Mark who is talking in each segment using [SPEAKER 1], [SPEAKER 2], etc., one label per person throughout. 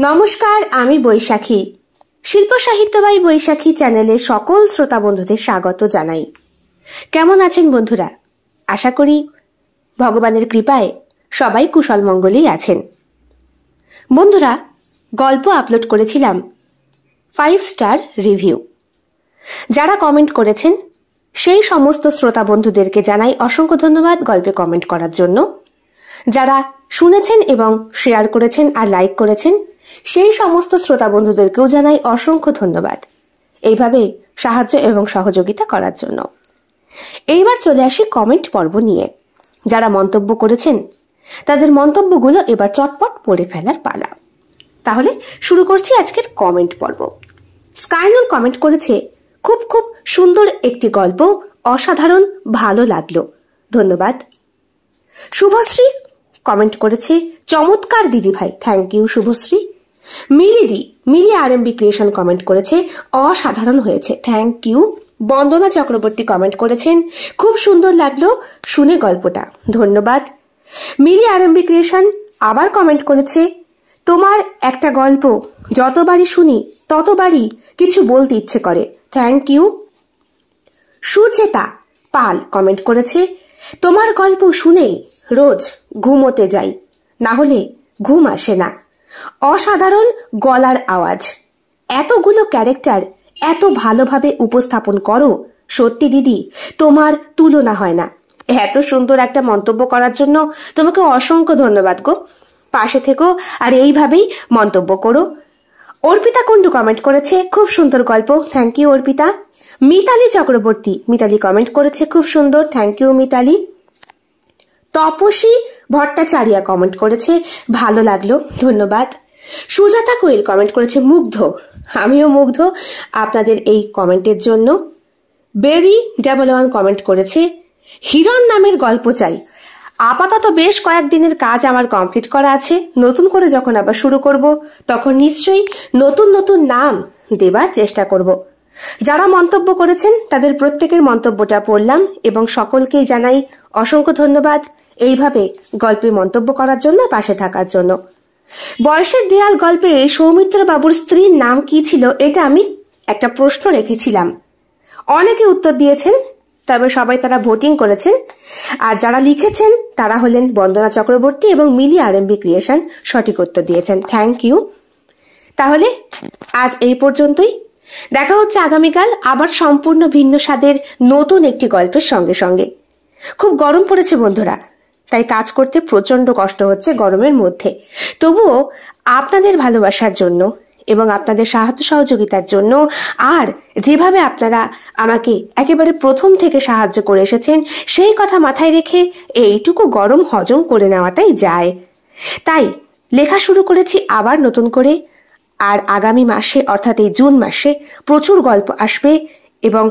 [SPEAKER 1] নমস্কার, আমি বৈশাখী। শিল্প সাহিত্যবাই বৈশাখী চ্যানেলে সকল শ্রোতা বন্ধুদের স্বাগত জানাই। কেমন আছেন বন্ধুরা? আশা করি ভগবানের কৃপায় সবাই কুশল মঙ্গলেই আছেন। বন্ধুরা, গল্প আপলোড করেছিলাম 5 স্টার রিভিউ। যারা কমেন্ট করেছেন সেই সমস্ত শ্রোতা বন্ধুদেরকে জানাই অসংখ্য ধন্যবাদ গল্পে কমেন্ট করার জন্য। যারা শুনেছেন এবং শেয়ার করেছেন আর লাইক করেছেন সেই সমস্ত শ্রোতা বন্ধুদেরকেও জানাই অসংখ্য ধন্যবাদ এইভাবে সাহায্য এবং সহযোগিতা করার জন্য। এইবার চলে আসি কমেন্ট পর্ব নিয়ে। যারা মন্তব্য করেছেন তাদের মন্তব্যগুলো এবার চটপট পড়ে ফেলার পালা। তাহলে শুরু করছি আজকের কমেন্ট পর্ব। স্কাইনুর কমেন্ট করেছে, খুব খুব সুন্দর একটি গল্প, অসাধারণ ভালো লাগলো, ধন্যবাদ। শুভশ্রী কমেন্ট করেছে, চমৎকার দিদি ভাই, thank you Subhashree. Mili RMB creation comment করেছে, অসাধারণ হয়েছে, thank you. Bandana Chakraborty comment করেছেন, খুব সুন্দর লাগলো শুনে গল্পটা, ধন্যবাদ। মিলি আরএমবি ক্রিয়েশন আবার কমেন্ট করেছে, তোমার একটা গল্প যতবারই শুনি ততবারই কিছু বলতে ইচ্ছে করে, thank you. Sucheta Pal comment করেছে, তোমার গল্প শুনেই রোজ ঘুমোতে যাই, না হলে ঘুম আসে না। অসাধারণ গলার আওয়াজ, এতগুলো ক্যারেক্টার এত ভালোভাবে উপস্থাপন করো, সত্যি দিদি তোমার তুলনা হয় না। এত সুন্দর একটা মন্তব্য করার জন্য তোমাকে অসংখ্য ধন্যবাদ গো। পাশে থেকো আর এইভাবেই মন্তব্য করো। অর্পিতা কুন্ডু কমেন্ট করেছে, খুব সুন্দর গল্প, thank you Arpita. Mitali Chakraborty comment করেছে, খুব সুন্দর, thank you Mitali. Tapasi Bhattacharya comment করেছে, ভালো লাগলো, ধন্যবাদ। সুজাতা কোয়েল কমেন্ট করেছে, মুগ্ধ, আমিও মুগ্ধ আপনাদের এই কমেন্টের জন্য। বেরি ডাবল1 কমেন্ট করেছে, হিরণ নামের গল্প চাই, আপাতত বেশ কয়েকদিনের কাজ আমার কমপ্লিট করা আছে, নতুন করে যখন আবার শুরু করব তখন নিশ্চয়ই নতুন নতুন নাম দেবার চেষ্টা করব। যারা মন্তব্য করেছেন তাদের প্রত্যেকের মন্তব্যটা পড়লাম এবং সকলকেই জানাই অসংখ্য ধন্যবাদ এইভাবে গল্পে মন্তব্য করার জন্য, পাশে থাকার জন্য। বয়সের দেয়াল গল্পে সৌমিত্র বাবুর স্ত্রীর নাম কি ছিল, এটা আমি একটা প্রশ্ন রেখেছিলাম। অনেকে উত্তর দিয়েছেন, তবে সবাই তারা ভোটিং করেছেন। আর যারা লিখেছেন তারা হলেন বন্দনা চক্রবর্তী এবং মিলি আরএমবি ক্রিয়েশন, সঠিক উত্তর দিয়েছেন, থ্যাংক ইউ। তাহলে আজ এই পর্যন্তই, দেখা হচ্ছে আগামীকাল আবার সম্পূর্ণ ভিন্ন স্বাদের নতুন একটি গল্পের সঙ্গে সঙ্গে। খুব গরম পড়েছে বন্ধুরা, তাই কাজ করতে প্রচন্ড কষ্ট হচ্ছে গরমের মধ্যে। তবুও আপনাদের ভালোবাসার জন্য এবং আপনাদের সাহায্য সহযোগিতার জন্য আর যেভাবে আপনারা আমাকে একেবারে প্রথম থেকে সাহায্য করে এসেছেন সেই কথা মাথায় রেখে এইটুকু গরম হজম করে নেওয়াটাই যায়। তাই লেখা শুরু করেছি আবার নতুন করে। আর আগামী মাসে অর্থাৎ এই জুন মাসে প্রচুর গল্প আসবে এবং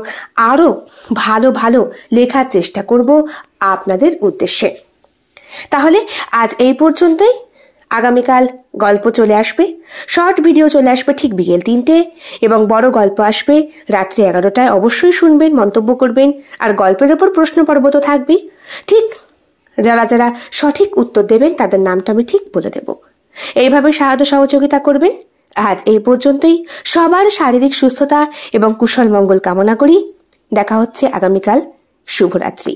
[SPEAKER 1] আরো ভালো ভালো লেখার চেষ্টা করব আপনাদের উদ্দেশ্যে। তাহলে আজ এই পর্যন্তই। আগামীকাল গল্প চলে আসবে, শর্ট ভিডিও চলে আসবে ঠিক বিকেল 3টে এবং বড় গল্প আসবে রাত্রি 11টায়। অবশ্যই শুনবেন, মন্তব্য করবেন আর গল্পের ওপর প্রশ্ন পর্ব তো থাকবেই। ঠিক যারা যারা সঠিক উত্তর দেবেন তাদের নামটা আমি ঠিক বলে দেব। এইভাবে সাহায্য সহযোগিতা করবেন। আজ এই পর্যন্তই। সবার শারীরিক সুস্থতা এবং কুশল মঙ্গল কামনা করি। দেখা হচ্ছে আগামীকাল। শুভরাত্রি।